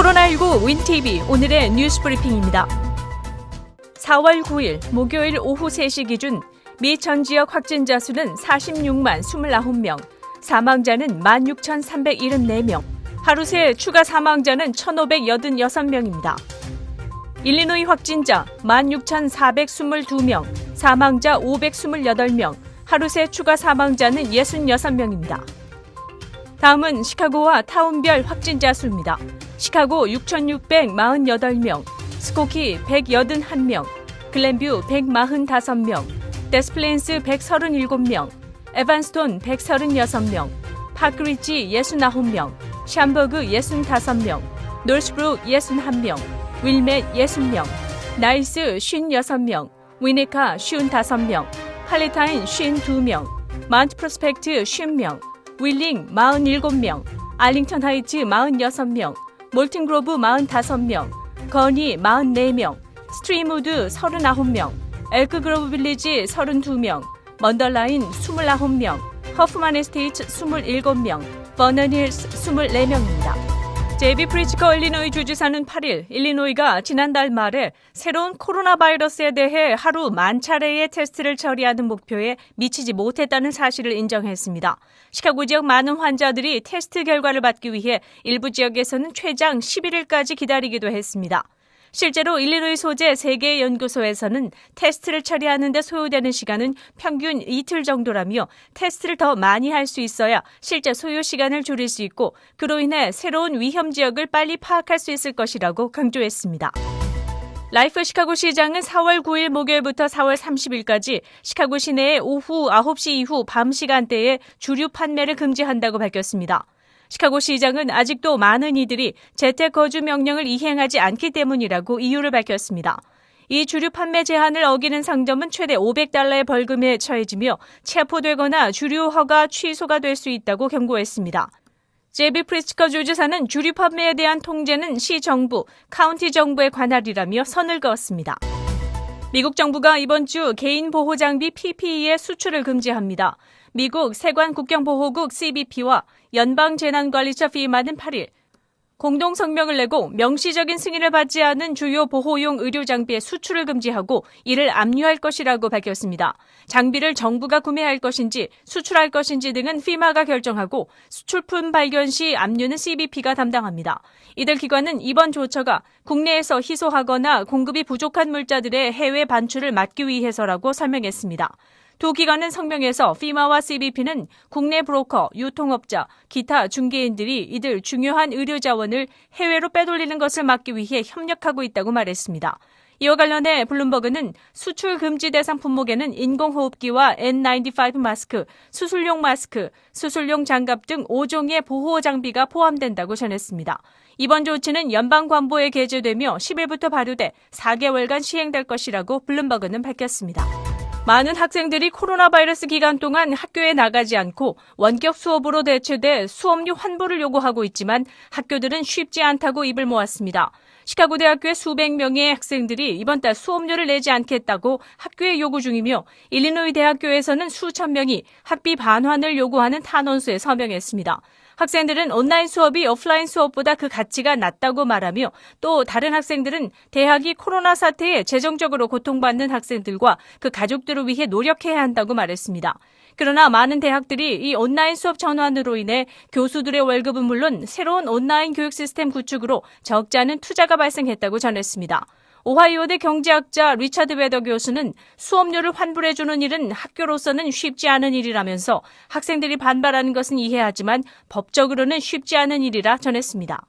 코로나19 윈TV 오늘의 뉴스 브리핑입니다. 4월 9일 목요일 오후 3시 기준 미 전 지역 확진자 수는 46만 29명, 사망자는 16,374명, 하루 새 추가 사망자는 1,586명입니다. 일리노이 확진자 16,422명, 사망자 528명, 하루 새 추가 사망자는 66명입니다. 다음은 시카고와 타운별 확진자 수입니다. 시카고 6,648명, 스코키 181명, 글렌뷰 145명, 데스플레인스 137명, 에반스톤 136명, 파크리지 69명, 샴버그 65명, 놀스브룩 61명, 윌멧 60명, 나이스 56명, 위네카 55명, 팔레타인 52명, 마운트 프로스펙트 50명, 윌링 47명, 알링턴 하이츠 46명, 몰튼그로브 45명, 거니 44명, 스트리무드 39명, 엘크그로브 빌리지 32명, 먼더라인 29명, 허프만 에스테이트 27명, 버넌힐스 24명입니다. 제비 프리츠커 일리노이 주지사는 8일 일리노이가 지난달 말에 새로운 코로나 바이러스에 대해 하루 10,000차례의 테스트를 처리하는 목표에 미치지 못했다는 사실을 인정했습니다. 시카고 지역 많은 환자들이 테스트 결과를 받기 위해 일부 지역에서는 최장 11일까지 기다리기도 했습니다. 실제로 일리노이 소재 3개의 연구소에서는 테스트를 처리하는 데 소요되는 시간은 평균 이틀 정도라며 테스트를 더 많이 할 수 있어야 실제 소요 시간을 줄일 수 있고 그로 인해 새로운 위험 지역을 빨리 파악할 수 있을 것이라고 강조했습니다. 라이프 시카고 시장은 4월 9일 목요일부터 4월 30일까지 시카고 시내의 오후 9시 이후 밤 시간대에 주류 판매를 금지한다고 밝혔습니다. 시카고 시장은 아직도 많은 이들이 재택 거주 명령을 이행하지 않기 때문이라고 이유를 밝혔습니다. 이 주류 판매 제한을 어기는 상점은 최대 $500의 벌금에 처해지며 체포되거나 주류 허가 취소가 될 수 있다고 경고했습니다. 제비 프리츠커 주지사는 주류 판매에 대한 통제는 시 정부, 카운티 정부의 관할이라며 선을 그었습니다. 미국 정부가 이번 주 개인 보호 장비 PPE의 수출을 금지합니다. 미국 세관국경보호국 CBP와 연방재난관리처 FEMA는 8일 공동 성명을 내고 명시적인 승인을 받지 않은 주요 보호용 의료장비의 수출을 금지하고 이를 압류할 것이라고 밝혔습니다. 장비를 정부가 구매할 것인지 수출할 것인지 등은 FEMA가 결정하고 수출품 발견 시 압류는 CBP가 담당합니다. 이들 기관은 이번 조처가 국내에서 희소하거나 공급이 부족한 물자들의 해외 반출을 막기 위해서라고 설명했습니다. 두 기관은 성명에서 FEMA와 CBP는 국내 브로커, 유통업자, 기타 중개인들이 이들 중요한 의료 자원을 해외로 빼돌리는 것을 막기 위해 협력하고 있다고 말했습니다. 이와 관련해 블룸버그는 수출 금지 대상 품목에는 인공호흡기와 N95 마스크, 수술용 마스크, 수술용 장갑 등 5종의 보호 장비가 포함된다고 전했습니다. 이번 조치는 연방관보에 게재되며 10일부터 발효돼 4개월간 시행될 것이라고 블룸버그는 밝혔습니다. 많은 학생들이 코로나 바이러스 기간 동안 학교에 나가지 않고 원격 수업으로 대체돼 수업료 환불을 요구하고 있지만 학교들은 쉽지 않다고 입을 모았습니다. 시카고 대학교의 수백 명의 학생들이 이번 달 수업료를 내지 않겠다고 학교에 요구 중이며 일리노이 대학교에서는 수천 명이 학비 반환을 요구하는 탄원서에 서명했습니다. 학생들은 온라인 수업이 오프라인 수업보다 그 가치가 낮다고 말하며 또 다른 학생들은 대학이 코로나 사태에 재정적으로 고통받는 학생들과 그 가족들을 위해 노력해야 한다고 말했습니다. 그러나 많은 대학들이 이 온라인 수업 전환으로 인해 교수들의 월급은 물론 새로운 온라인 교육 시스템 구축으로 적지 않은 투자가 발생했다고 전했습니다. 오하이오대 경제학자 리차드 웨더 교수는 수업료를 환불해주는 일은 학교로서는 쉽지 않은 일이라면서 학생들이 반발하는 것은 이해하지만 법적으로는 쉽지 않은 일이라 전했습니다.